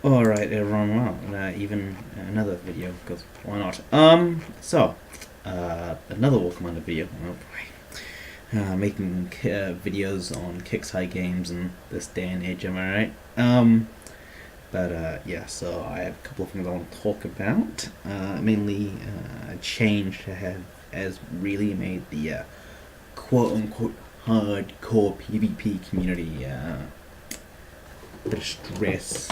Alright, everyone, well, even another video, because why not? Another War Commander video. Oh boy. Making videos on Kickside games in this day and age, am I right? Yeah, so I have a couple of things I want to talk about. Mainly, a change has really made the quote unquote hardcore PvP community bit of stress.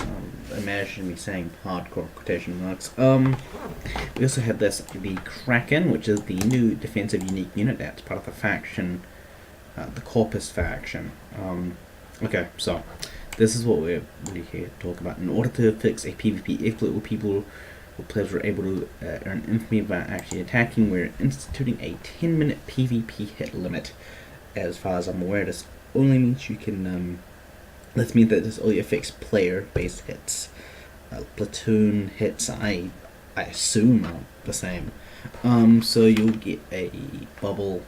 Imagine me saying hardcore quotation marks. We also have the Kraken, which is the new defensive unique unit that's part of the faction, the Corpus faction. Okay, so this is what we're really here to talk about. In order to fix a PvP exploit where players were able to earn infamy by actually attacking, we're instituting a 10-minute PvP hit limit. As far as I'm aware, this only means you can this means that this only affects player-based hits. Platoon hits, I assume, are the same. So you'll get a bubble.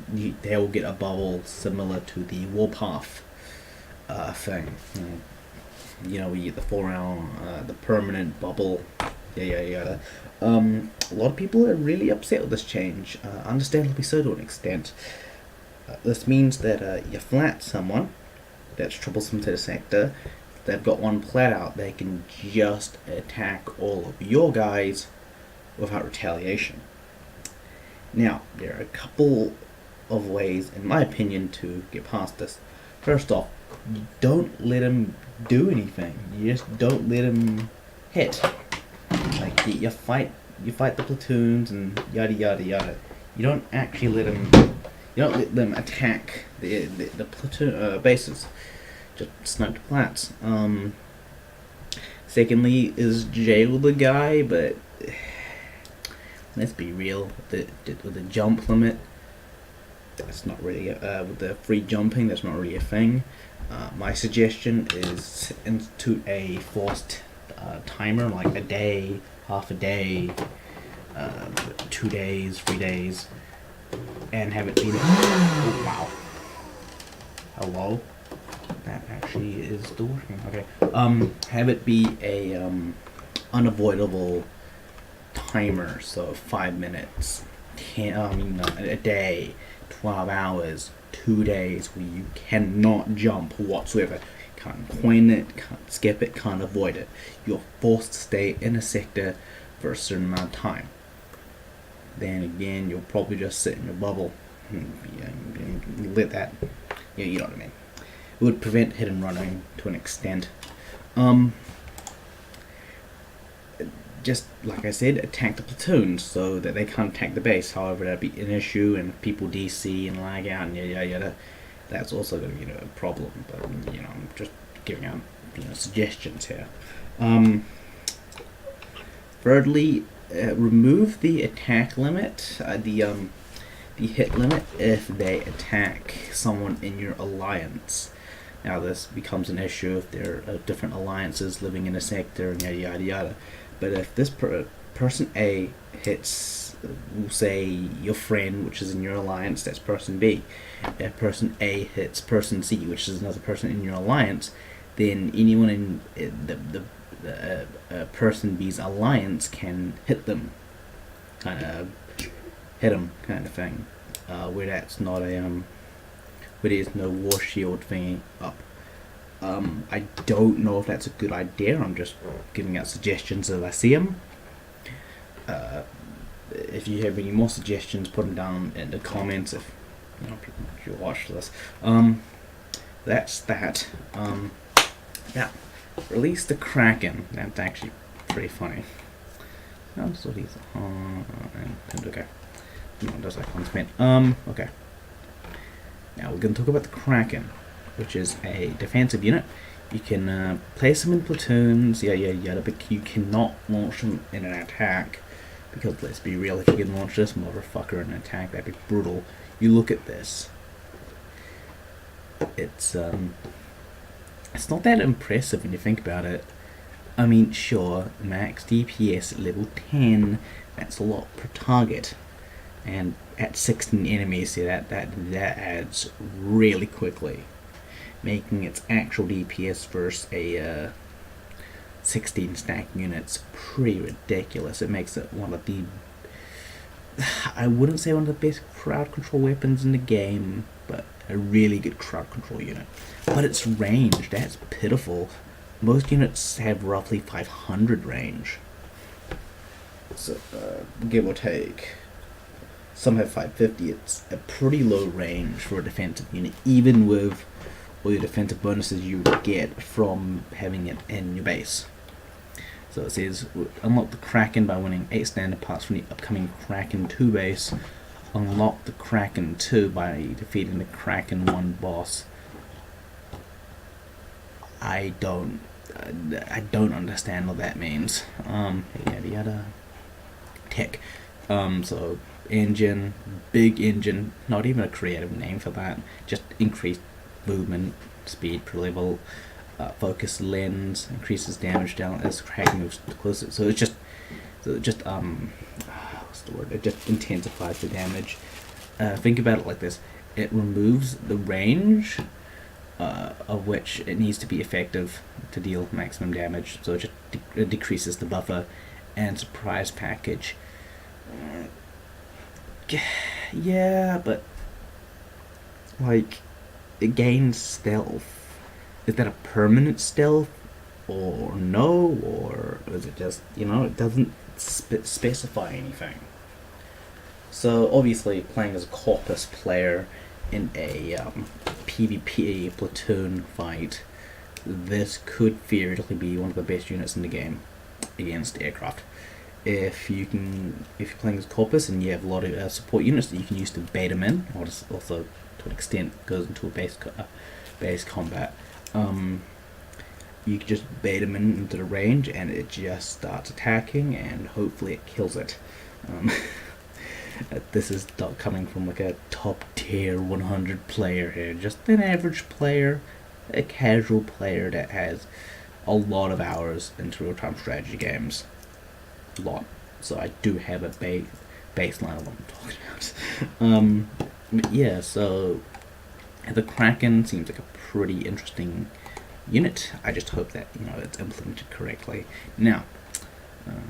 They will get a bubble similar to the Warpath thing. We get the 4-hour, the permanent bubble. Yeah. A lot of people are really upset with this change. Understandably so to an extent. This means that you flat someone that's troublesome to the sector. If they've got one plat out, they can just attack all of your guys without retaliation. Now, there are a couple of ways, in my opinion, to get past this. First off, you don't let him do anything. You just don't let him hit. Like you fight the platoons and yada yada yada. You don't actually let him. You don't let them attack the platoon bases. Just snipe the plats. Secondly, is jail the guy, but let's be real. With the jump limit, that's not really with the free jumping. That's not really a thing. My suggestion is institute a forced timer, like a day, half a day, 2 days, 3 days. And have it be oh wow. Hello? That actually is still working. Okay. Have it be a unavoidable timer, so 5 minutes, a day, 12 hours, 2 days where you cannot jump whatsoever. Can't point it, can't skip it, can't avoid it. You're forced to stay in a sector for a certain amount of time. Then again, you'll probably just sit in your bubble. You let that, you know what I mean. It would prevent hit and running to an extent. Just like I said, attack the platoons so that they can't attack the base. However, that'd be an issue, and people DC and lag out and yada yada. That's also going to be a problem. But I'm just giving out suggestions here. Thirdly, remove the attack limit, the hit limit if they attack someone in your alliance. Now this becomes an issue if there are different alliances living in a sector and yada yada yada. But if this person A hits, we'll say your friend, which is in your alliance, that's person B. If person A hits person C, which is another person in your alliance, then anyone in the person B's alliance can hit them, kind of hit them, kind of thing. Where that's not a where there's no war shield thingy up. I don't know if that's a good idea. I'm just giving out suggestions as I see them. If you have any more suggestions, put them down in the comments. If people should watch this. That's that. Yeah. Release the Kraken. That's actually pretty funny. So he's okay. No, does icon spin. Okay. Now we're going to talk about the Kraken, which is a defensive unit. You can place them in platoons, yada, but you cannot launch them in an attack. Because let's be real, if you can launch this motherfucker in an attack, that'd be brutal. You look at this. It's not that impressive when you think about it. I mean, sure, max DPS at level 10, that's a lot per target. And at 16 enemies, that adds really quickly, making its actual DPS versus a 16 stack units pretty ridiculous. It makes it one of the, I wouldn't say one of the best crowd control weapons in the game, but a really good crowd control unit. But its range, that's pitiful. Most units have roughly 500 range. So, give or take. Some have 550. It's a pretty low range for a defensive unit, even with all your defensive bonuses you get from having it in your base. So it says, unlock the Kraken by winning 8 standard parts from the upcoming Kraken 2 base. Unlock the Kraken 2 by defeating the Kraken 1 boss. I don't understand what that means. Yada yada. Tech. So engine, big engine, not even a creative name for that. Just increased movement, speed per level. Focus lens increases damage down as Kraken moves closer. So it's just what's the word? It just intensifies the damage. Think about it like this: it removes the range of which it needs to be effective to deal maximum damage. So it decreases the buffer and surprise package. Yeah, but like it gains stealth. Is that a permanent stealth, or no, or is it just, it doesn't specify anything? So obviously, playing as a Corpus player in a PvP platoon fight, this could theoretically be one of the best units in the game against aircraft. If you're playing as Corpus and you have a lot of support units that you can use to bait them in, or also to an extent goes into a base combat. You can just bait them into the range and it just starts attacking and hopefully it kills it. This is not coming from like a top tier 100 player here, just an average player, a casual player that has a lot of hours into real-time strategy games. A lot. So I do have a baseline of what I'm talking about. Yeah, so the Kraken seems like a pretty interesting unit. I just hope that it's implemented correctly. Now,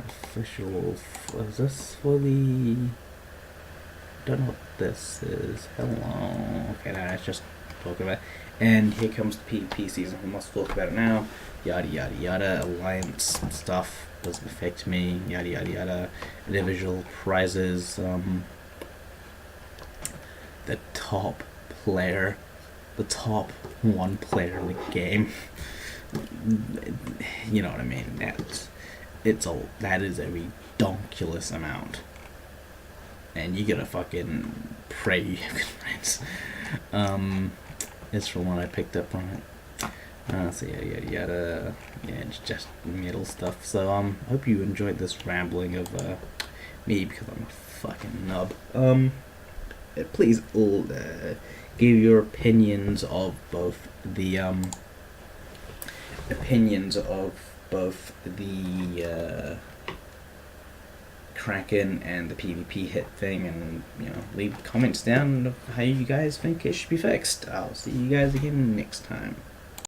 official. Is this for the? Don't know what this is. Hello. Okay, let's just talk about it. And here comes the PvP season. We must talk about it now. Yada yada yada. Alliance stuff doesn't affect me. Yada yada yada. Individual prizes. The top player. The top one player in the game. You know what I mean? That is a redonkulous amount. And you gotta fucking pray you have good friends. It's from what I picked up on it. So yada yada yada. Yeah, it's just middle stuff. So I hope you enjoyed this rambling of me, because I'm a fucking nub. Please all give your opinions of both the Kraken and the PvP hit thing, and leave comments down of how you guys think it should be fixed. I'll see you guys again next time.